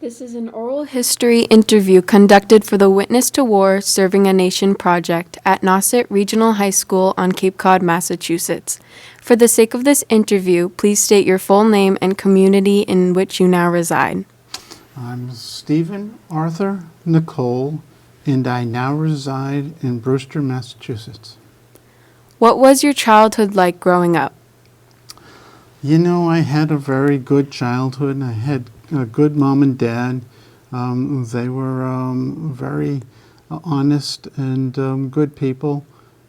This is an oral history interview conducted for the Witness to War Serving a Nation project at Nauset Regional High School on Cape Cod, Massachusetts. For the sake of this interview, please state your full name and community in which you now reside. I'm Stephen Arthur Nicolle, and I now reside in Brewster, Massachusetts. What was your childhood like growing up? You know, I had a very good childhood. I had a good mom and dad. They were very honest and good people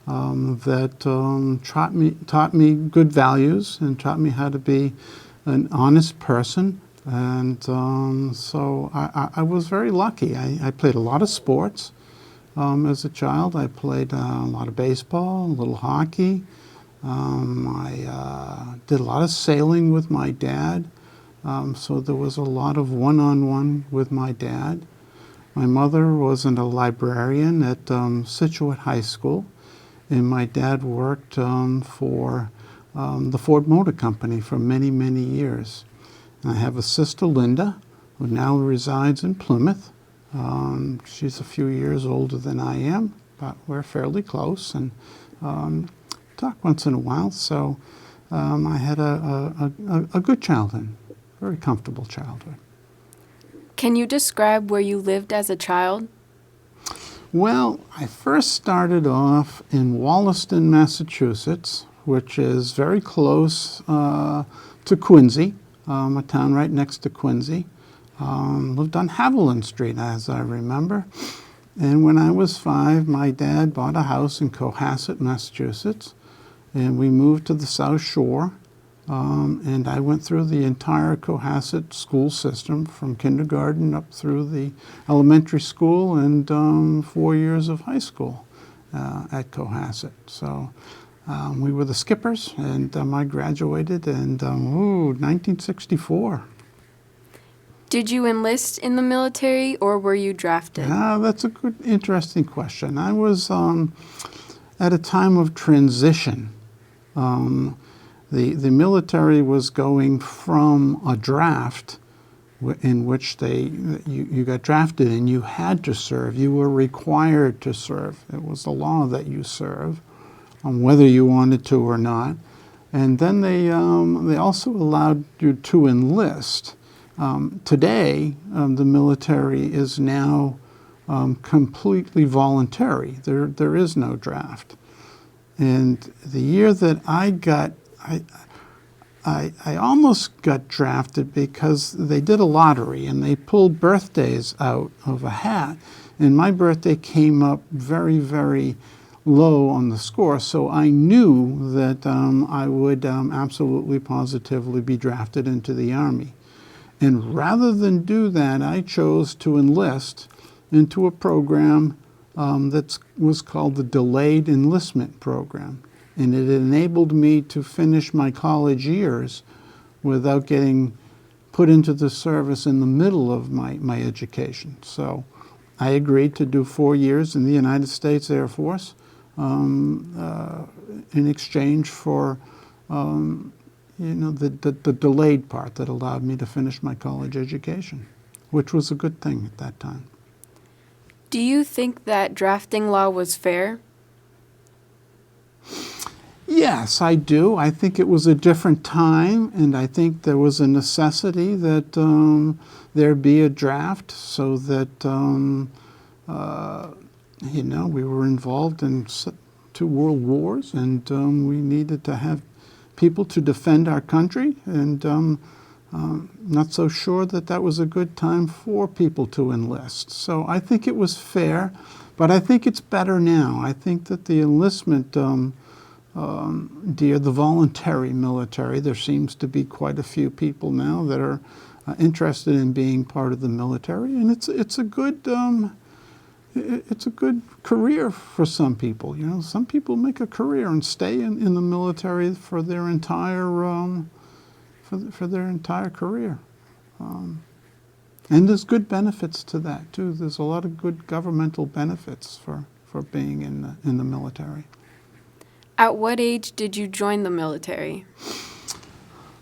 that taught me good values and taught me how to be an honest person. And so I was very lucky. I played a lot of sports as a child. I played a lot of baseball, a little hockey. I did a lot of sailing with my dad. So there was a lot of one-on-one with my dad. My mother wasn't a librarian at Situate High School, and my dad worked for the Ford Motor Company for many, many years. And I have a sister, Linda, who now resides in Plymouth. She's a few years older than I am, but we're fairly close and talk once in a while. So I had a good childhood. Very comfortable childhood. Can you describe where you lived as a child? Well, I first started off in Wollaston, Massachusetts, which is very close to Quincy, a town right next to Quincy. Lived on Haviland Street, as I remember. And when I was 5, my dad bought a house in Cohasset, Massachusetts, and we moved to the South Shore. And I went through the entire Cohasset school system from kindergarten up through the elementary school and 4 years of high school at Cohasset. So we were the skippers, and I graduated in 1964. Did you enlist in the military or were you drafted? That's a good, interesting question. I was at a time of transition. The military was going from a draft in which you got drafted and you had to serve. You were required to serve. It was the law that you serve, whether you wanted to or not. And then they also allowed you to enlist. Today, the military is now completely voluntary. There is no draft. And the year that I almost got drafted because they did a lottery and they pulled birthdays out of a hat. And my birthday came up very, very low on the score. So I knew that I would absolutely positively be drafted into the Army. And rather than do that, I chose to enlist into a program that was called the Delayed Enlistment Program. And it enabled me to finish my college years without getting put into the service in the middle of my education. So I agreed to do 4 years in the United States Air Force in exchange for the delayed part that allowed me to finish my college education, which was a good thing at that time. Do you think that drafting law was fair? Yes, I do. I think it was a different time, and I think there was a necessity that there be a draft so that, we were involved in 2 world wars, and we needed to have people to defend our country, and not so sure that was a good time for people to enlist. So I think it was fair, but I think it's better now. I think that the enlistment the voluntary military, there seems to be quite a few people now that are interested in being part of the military, and it's a good career for some people. You know, some people make a career and stay in the military for their entire career, and there's good benefits to that too. There's a lot of good governmental benefits for being in the military. At what age did you join the military?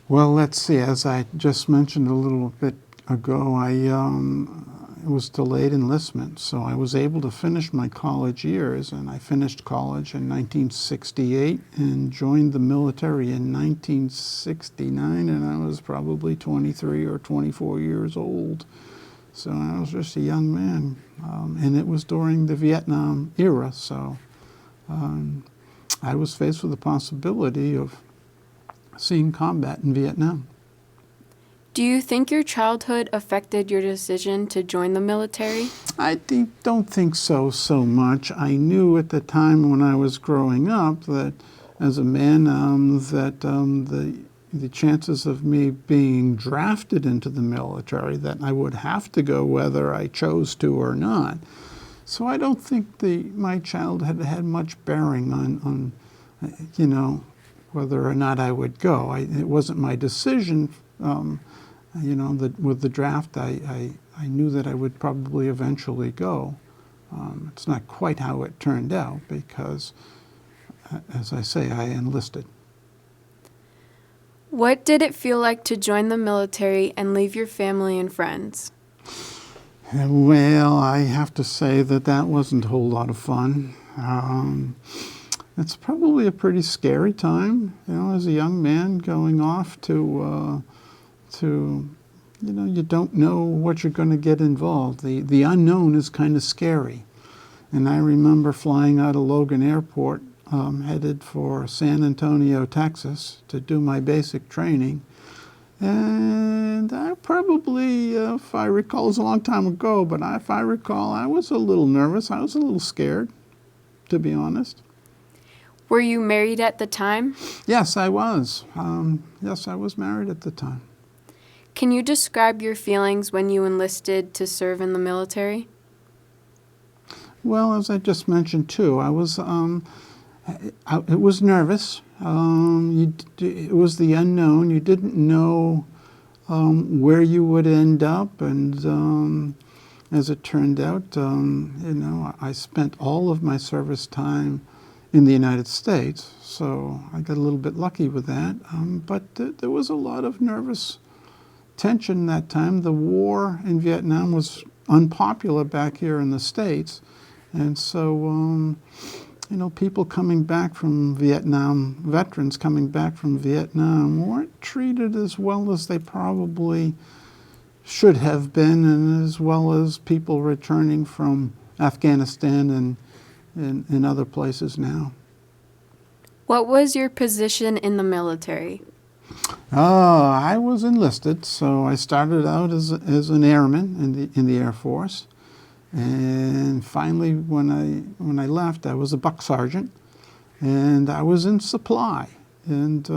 Well, let's see. As I just mentioned a little bit ago, it was delayed enlistment, so I was able to finish my college years, and I finished college in 1968 and joined the military in 1969, and I was probably 23 or 24 years old. So I was just a young man, and it was during the Vietnam era, so I was faced with the possibility of seeing combat in Vietnam. Do you think your childhood affected your decision to join the military? Don't think so much. I knew at the time when I was growing up that as a man that the chances of me being drafted into the military, that I would have to go whether I chose to or not. So I don't think my childhood had much bearing on whether or not I would go. It wasn't my decision. With the draft, I knew that I would probably eventually go. It's not quite how it turned out because, as I say, I enlisted. What did it feel like to join the military and leave your family and friends? Well, I have to say that wasn't a whole lot of fun. It's probably a pretty scary time, as a young man going off to you don't know what you're going to get involved. The unknown is kind of scary. And I remember flying out of Logan Airport, headed for San Antonio, Texas, to do my basic training. And I probably, if I recall, it was a long time ago, but if I recall, I was a little nervous. I was a little scared, to be honest. Were you married at the time? Yes, I was. Yes, I was married at the time. Can you describe your feelings when you enlisted to serve in the military? Well, as I just mentioned too, it was nervous. It was the unknown. You didn't know where you would end up, and as it turned out, I spent all of my service time in the United States, so I got a little bit lucky with that. But there was a lot of nervous tension that time. The war in Vietnam was unpopular back here in the States, and so people coming back from Vietnam, veterans coming back from Vietnam, weren't treated as well as they probably should have been, and as well as people returning from Afghanistan and other places now. What was your position in the military? I was enlisted, so I started out as an airman in the Air Force, and finally, when I left, I was a buck sergeant, and I was in supply, and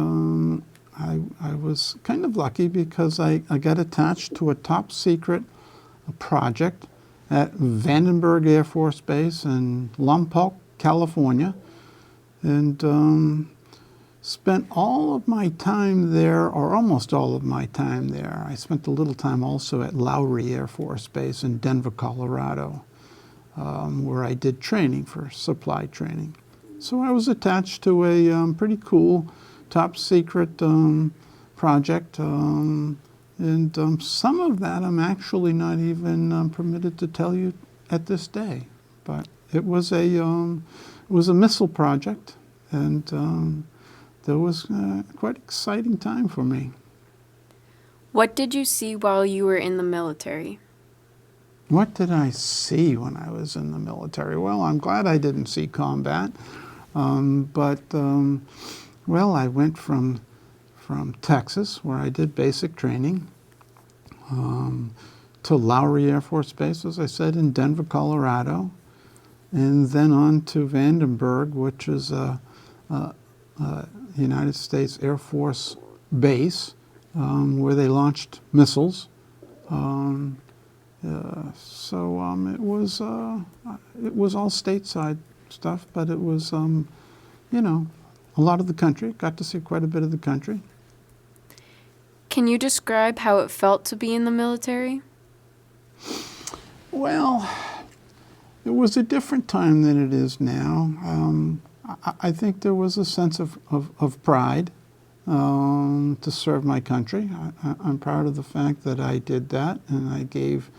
I was kind of lucky because I got attached to a top secret project at Vandenberg Air Force Base in Lompoc, California, and spent all of my time there, or almost all of my time there. I spent a little time also at Lowry Air Force Base in Denver, Colorado, where I did training for supply training. So I was attached to a pretty cool top secret project, and some of that I'm actually not even permitted to tell you at this day. But it was a missile project, and that was quite an exciting time for me. What did you see while you were in the military? What did I see when I was in the military? Well, I'm glad I didn't see combat, but I went from Texas, where I did basic training, to Lowry Air Force Base, as I said, in Denver, Colorado, and then on to Vandenberg, which is a United States Air Force base where they launched missiles. It was all stateside stuff, but it was a lot of the country. Got to see quite a bit of the country. Can you describe how it felt to be in the military? Well, it was a different time than it is now. I think there was a sense of pride to serve my country. I'm proud of the fact that I did that, and I gave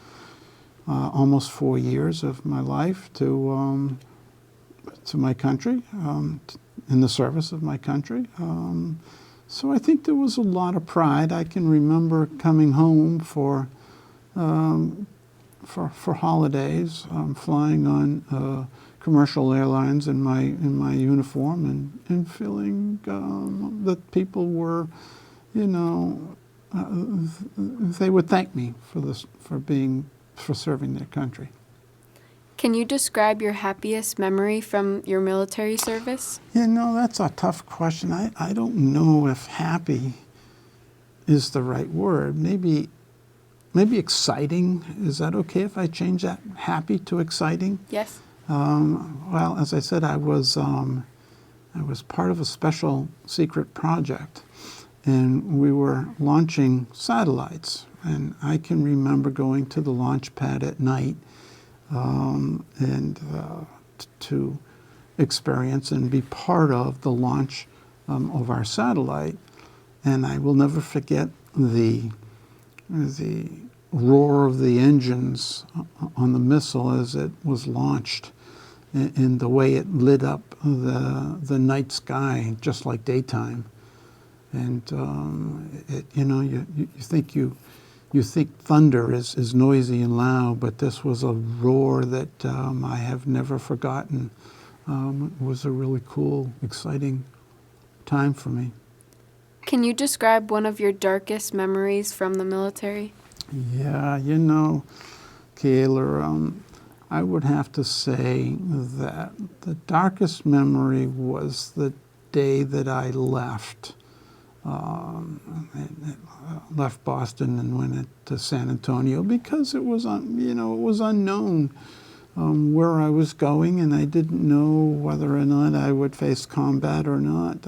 almost 4 years of my life to my country, in the service of my country. So I think there was a lot of pride. I can remember coming home for holidays, flying on commercial airlines in my uniform, and feeling that people were, they would thank me for serving their country. Can you describe your happiest memory from your military service? That's a tough question. I don't know if happy is the right word. Maybe exciting. Is that okay if I change that happy to exciting? Yes. Well, as I said, I was part of a special secret project, and we were launching satellites. And I can remember going to the launch pad at night to experience and be part of the launch of our satellite. And I will never forget the roar of the engines on the missile as it was launched, and the way it lit up the night sky just like daytime. And you think thunder is noisy and loud, but this was a roar that I have never forgotten. It was a really cool, exciting time for me. Can you describe one of your darkest memories from the military? Yeah, Kayla, I would have to say that the darkest memory was the day that I left. Left Boston and went to San Antonio, because it was unknown where I was going, and I didn't know whether or not I would face combat or not.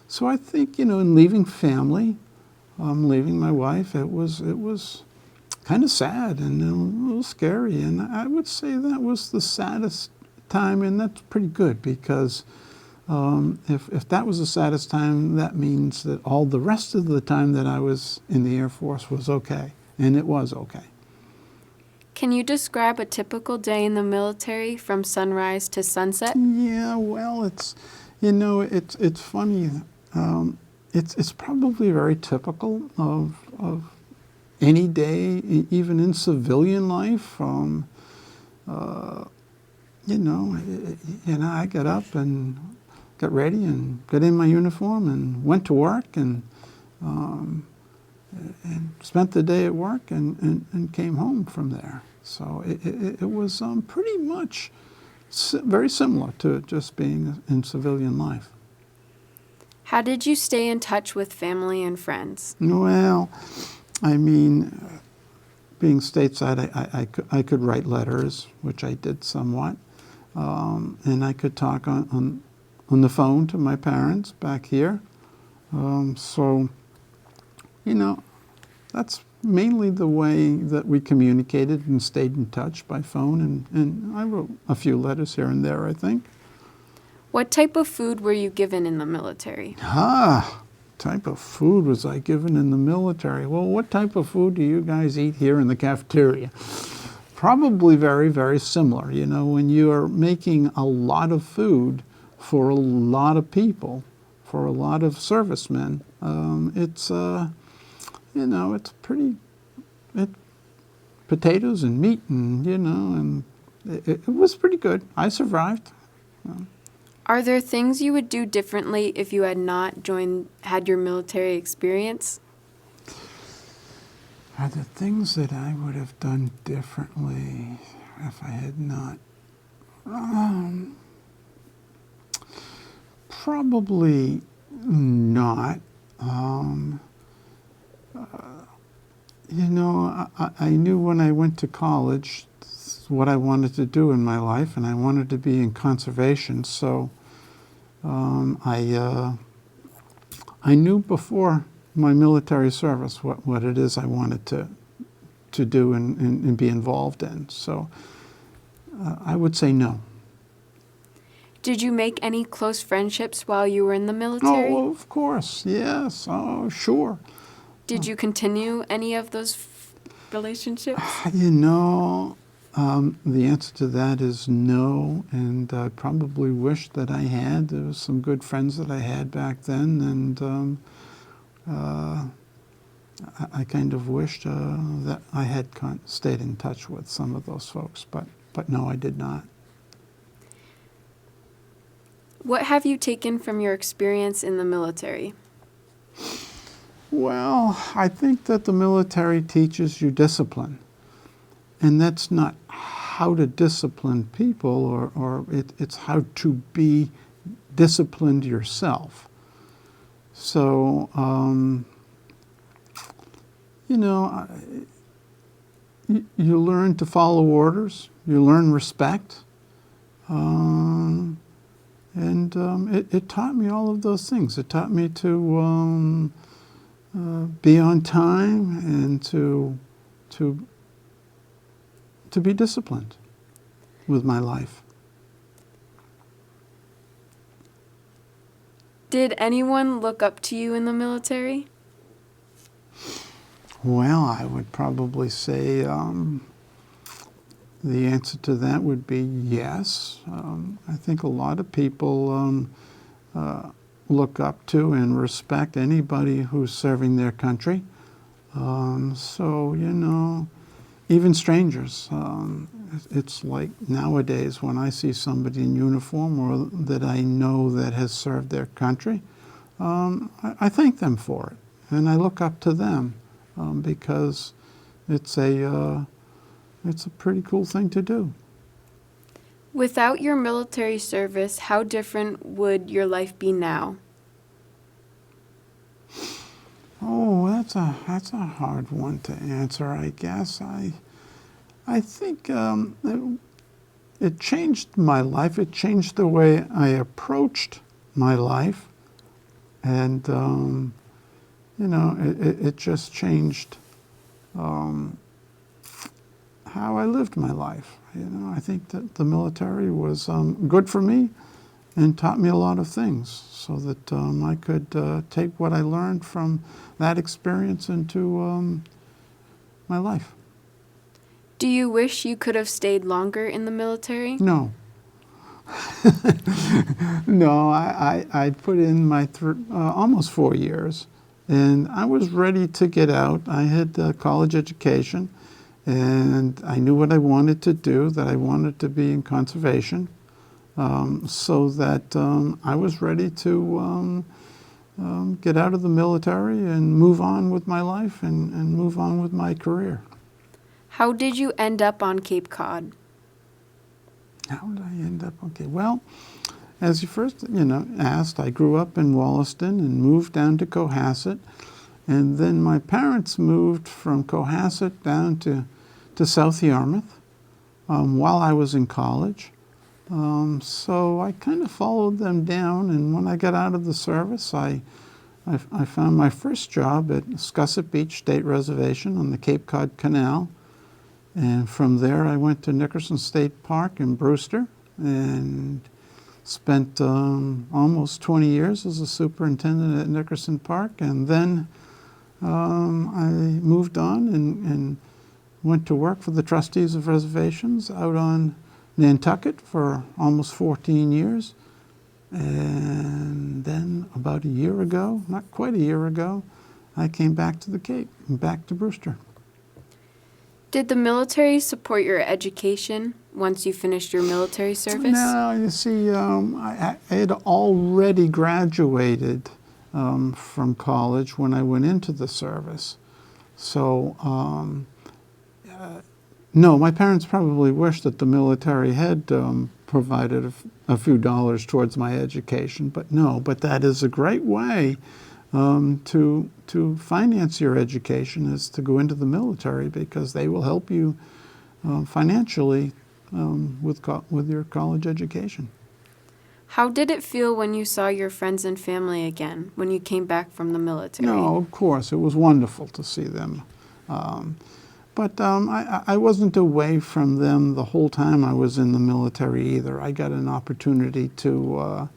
So I think, in leaving family, leaving my wife, it was kind of sad and a little scary, and I would say that was the saddest time, and that's pretty good, because if that was the saddest time, that means that all the rest of the time that I was in the Air Force was okay, and it was okay. Can you describe a typical day in the military from sunrise to sunset? Yeah, well, it's funny. It's probably very typical of any day, even in civilian life. I got up and got ready and got in my uniform and went to work and spent the day at work and came home from there. So it was pretty much very similar to just being in civilian life. How did you stay in touch with family and friends? Well, I mean, being stateside, I could write letters, which I did somewhat, and I could talk on the phone to my parents back here. So, that's mainly the way that we communicated and stayed in touch, by phone, and I wrote a few letters here and there, I think. What type of food were you given in the military? Type of food was I given in the military? Well, what type of food do you guys eat here in the cafeteria? Probably very, very similar. When you are making a lot of food for a lot of people, for a lot of servicemen, it's pretty, potatoes and meat and it was pretty good. I survived. Are there things you would do differently if you had not had your military experience? Are there things that I would have done differently if I had not? Probably not. I knew when I went to college what I wanted to do in my life, and I wanted to be in conservation. So I knew before my military service what it is I wanted to do and be involved in. So I would say no. Did you make any close friendships while you were in the military? Oh, of course, yes, oh, sure. Did you continue any of those relationships? You know, the answer to that is no, and I probably wish that I had. There was some good friends that I had back then, and I kind of wished that I had stayed in touch with some of those folks, but no, I did not. What have you taken from your experience in the military? Well, I think that the military teaches you discipline, and that's not how to discipline people, it's how to be disciplined yourself. So, you know, you learn to follow orders, you learn respect, and it taught me all of those things. It taught me to be on time and to be disciplined with my life. Did anyone look up to you in the military? Well, I would probably say the answer to that would be yes. I think a lot of people look up to and respect anybody who's serving their country. So, you know, even strangers. It's like nowadays when I see somebody in uniform or that I know that has served their country, I thank them for it. And I look up to them because it's a pretty cool thing to do. Without your military service, how different would your life be now? Oh, that's a hard one to answer, I guess. I think it changed my life. It changed the way I approached my life, and you know, it just changed how I lived my life. You know, I think that the military was good for me and taught me a lot of things so that I could take what I learned from that experience into my life. Do you wish you could have stayed longer in the military? No. No, I put in my almost 4 years, and I was ready to get out. I had a college education, and I knew what I wanted to do, that I wanted to be in conservation, so that I was ready to get out of the military and move on with my life and move on with my career. How did you end up on Cape Cod? How did I end up? Okay, well, as you first, asked, I grew up in Wollaston and moved down to Cohasset, and then my parents moved from Cohasset down to South Yarmouth while I was in college. So I kind of followed them down, and when I got out of the service, I found my first job at Scusset Beach State Reservation on the Cape Cod Canal. And from there, I went to Nickerson State Park in Brewster and spent almost 20 years as a superintendent at Nickerson Park. And then I moved on and went to work for the trustees of reservations out on Nantucket for almost 14 years. And then about a year ago, not quite a year ago, I came back to the Cape, back to Brewster. Did the military support your education once you finished your military service? No, you see, I had already graduated from college when I went into the service. So, no, my parents probably wished that the military had provided a few dollars towards my education, but no, but that is a great way to finance your education, is to go into the military, because they will help you financially with your college education. How did it feel when you saw your friends and family again when you came back from the military? No, of course, it was wonderful to see them. But I wasn't away from them the whole time I was in the military either. I got an opportunity to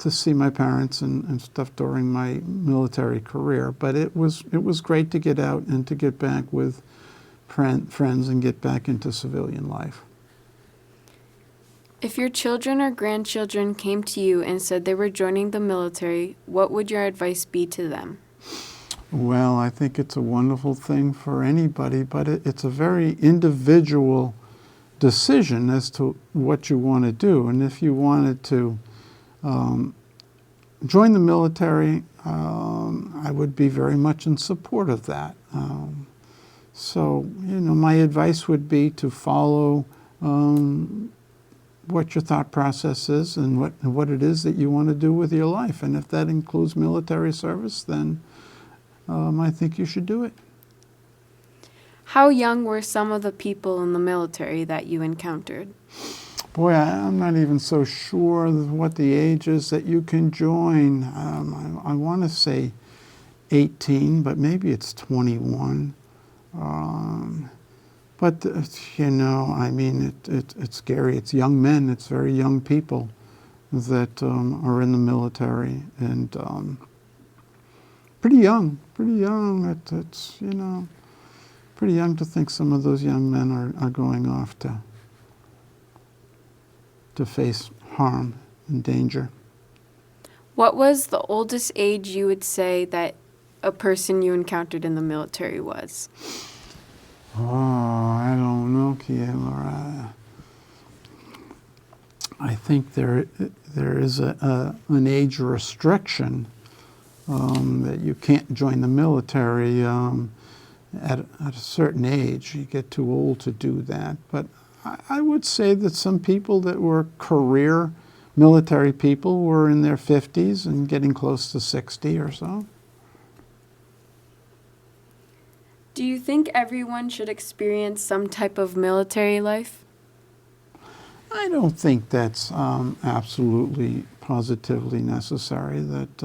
see my parents and stuff during my military career. But it was great to get out and to get back with friends and get back into civilian life. If your children or grandchildren came to you and said they were joining the military, what would your advice be to them? Well, I think it's a wonderful thing for anybody, but it's a very individual decision as to what you want to do. And if you wanted to join the military, I would be very much in support of that. So, my advice would be to follow what your thought process is and what it is that you want to do with your life. And if that includes military service, then I think you should do it. How young were some of the people in the military that you encountered? Boy, I'm not even so sure what the age is that you can join. I want to say 18, but maybe it's 21. But, I mean, it's scary. It's young men. It's very young people that are in the military. And pretty young. It's pretty young to think some of those young men are going off to face harm and danger. What was the oldest age you would say that a person you encountered in the military was? Oh, I don't know, Kiela. I think there is an age restriction that you can't join the military at a certain age. You get too old to do that. But I would say that some people that were career military people were in their 50s and getting close to 60 or so. Do you think everyone should experience some type of military life? I don't think that's absolutely positively necessary that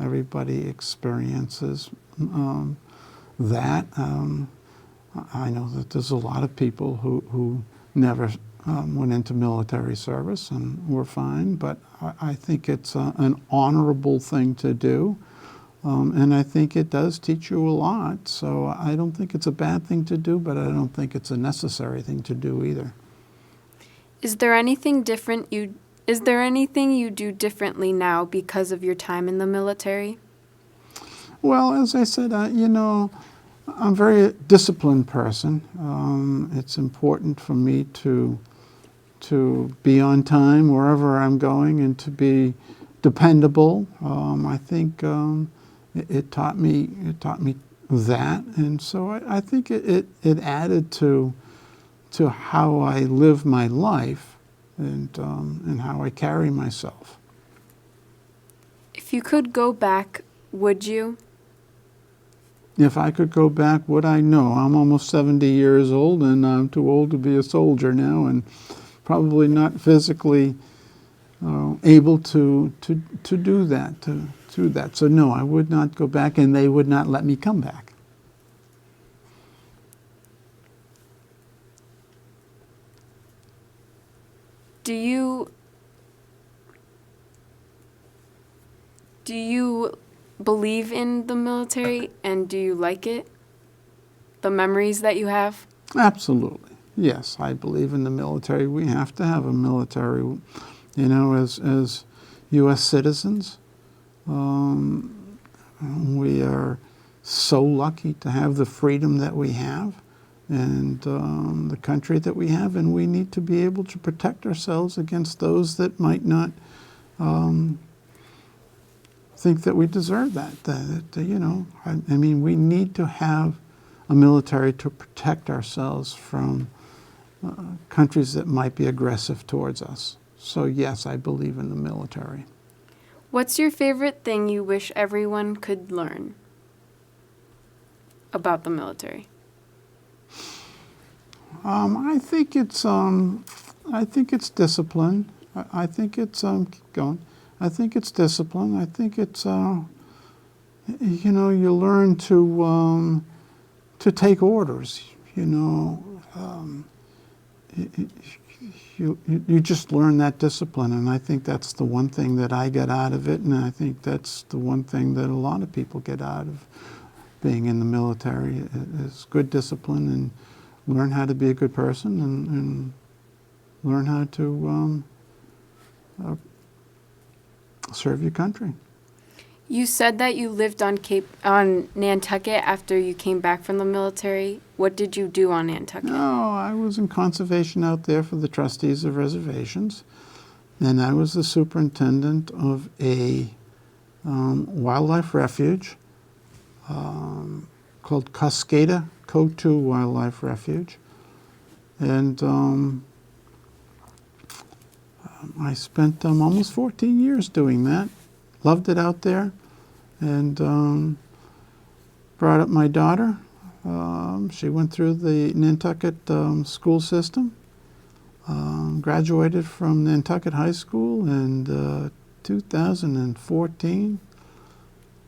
everybody experiences that. I know that there's a lot of people who never went into military service and were fine, but I think it's an honorable thing to do. And I think it does teach you a lot. So I don't think it's a bad thing to do, but I don't think it's a necessary thing to do either. Is there anything you do differently now because of your time in the military? Well, as I said, I'm a very disciplined person. It's important for me to be on time wherever I'm going and to be dependable. I think it taught me that, and so I think it added to how I live my life and how I carry myself. If you could go back, would you? If I could go back, would I? No. I'm almost 70 years old, and I'm too old to be a soldier now, and probably not physically able to do that. So no, I would not go back, and they would not let me come back. Do you believe in the military, and do you like it? The memories that you have? Absolutely. Yes, I believe in the military. We have to have a military, as U.S. citizens. We are so lucky to have the freedom that we have and the country that we have, and we need to be able to protect ourselves against those that might not think that we deserve that. I mean, we need to have a military to protect ourselves from countries that might be aggressive towards us. So yes, I believe in the military. What's your favorite thing you wish everyone could learn about the military? I think it's discipline. I think it's keep going. I think it's discipline. I think it's you learn to take orders. You just learn that discipline, and I think that's the one thing that I get out of it, and I think that's the one thing that a lot of people get out of being in the military is good discipline, and learn how to be a good person, and learn how to serve your country. You said that you lived on Nantucket after you came back from the military. What did you do on Nantucket? No, I was in conservation out there for the trustees of reservations, and I was the superintendent of a wildlife refuge called Cascada Cotu Wildlife Refuge. And I spent almost 14 years doing that. Loved it out there, and brought up my daughter. She went through the Nantucket school system, graduated from Nantucket High School in 2014,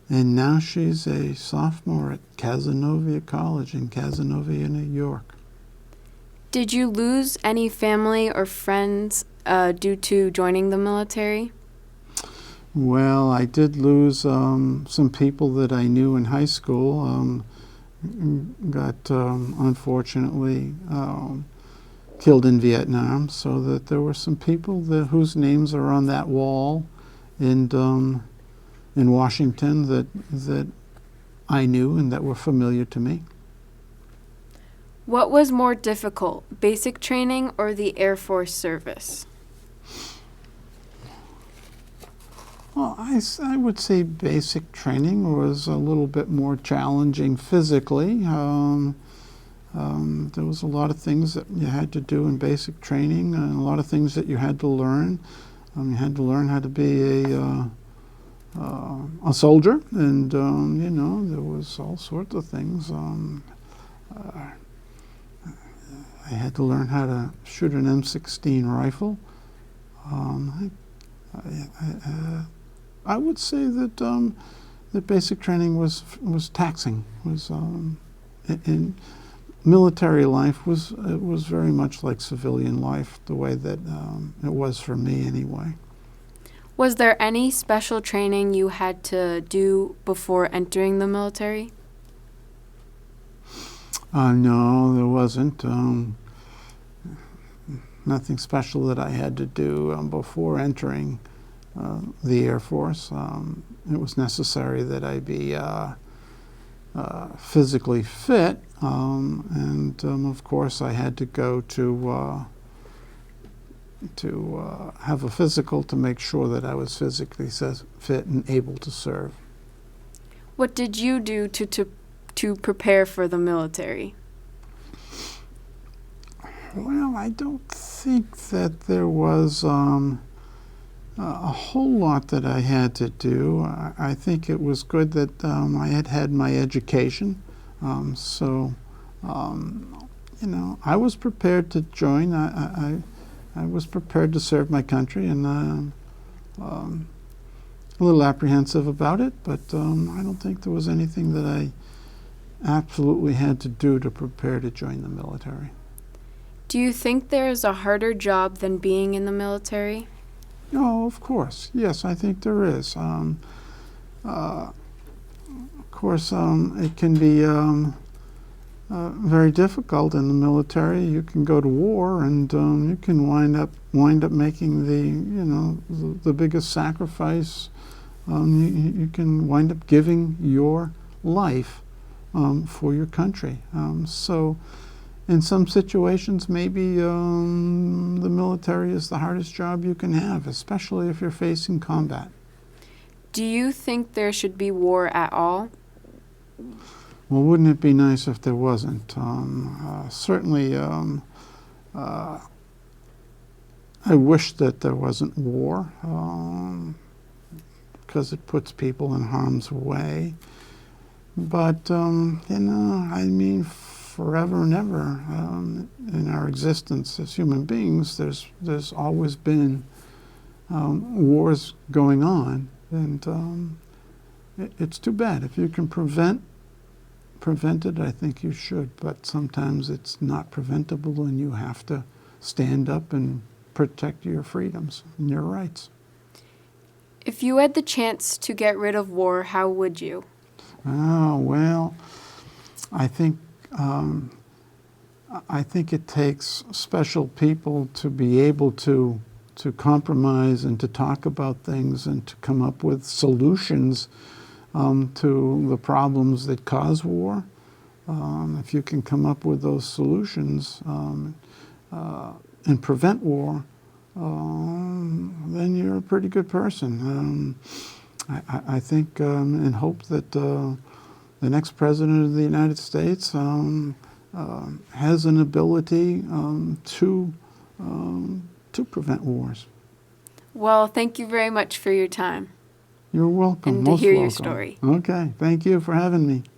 and now she's a sophomore at Cazenovia College in Cazenovia, New York. Did you lose any family or friends due to joining the military? Well, I did lose some people that I knew in high school. Got unfortunately killed in Vietnam, so that there were some people whose names are on that wall in Washington that I knew and that were familiar to me. What was more difficult, basic training or the Air Force service? Well, I would say basic training was a little bit more challenging physically. There was a lot of things that you had to do in basic training, and a lot of things that you had to learn. You had to learn how to be a soldier, and there was all sorts of things. I had to learn how to shoot an M16 rifle. I would say that that basic training was taxing. In military life was very much like civilian life, the way that it was for me anyway. Was there any special training you had to do before entering the military? No, there wasn't. Nothing special that I had to do before entering the Air Force. It was necessary that I be physically fit, and of course I had to go to have a physical to make sure that I was physically fit and able to serve. What did you do to prepare for the military? Well, I don't think that there was a whole lot that I had to do. I think it was good that I had my education. I was prepared to join. I was prepared to serve my country, and a little apprehensive about it, but I don't think there was anything that I absolutely had to do to prepare to join the military. Do you think there is a harder job than being in the military? Oh, of course. Yes, I think there is. Of course, it can be very difficult in the military. You can go to war, and you can wind up making the biggest sacrifice. You can wind up giving your life for your country. So in some situations, maybe the military is the hardest job you can have, especially if you're facing combat. Do you think there should be war at all? Well, wouldn't it be nice if there wasn't? Certainly, I wish that there wasn't war, because it puts people in harm's way. But, forever and ever in our existence as human beings, there's always been wars going on, and it's too bad. If you can prevent prevent it, I think you should. But sometimes it's not preventable, and you have to stand up and protect your freedoms and your rights. If you had the chance to get rid of war, how would you? Oh, well, I think it takes special people to be able to compromise and to talk about things and to come up with solutions to the problems that cause war. If you can come up with those solutions and prevent war, then you're a pretty good person. I think and hope that the next president of the United States has an ability to prevent wars. Well, thank you very much for your time You're welcome. and to Most hear your welcome. story. Okay, thank you for having me.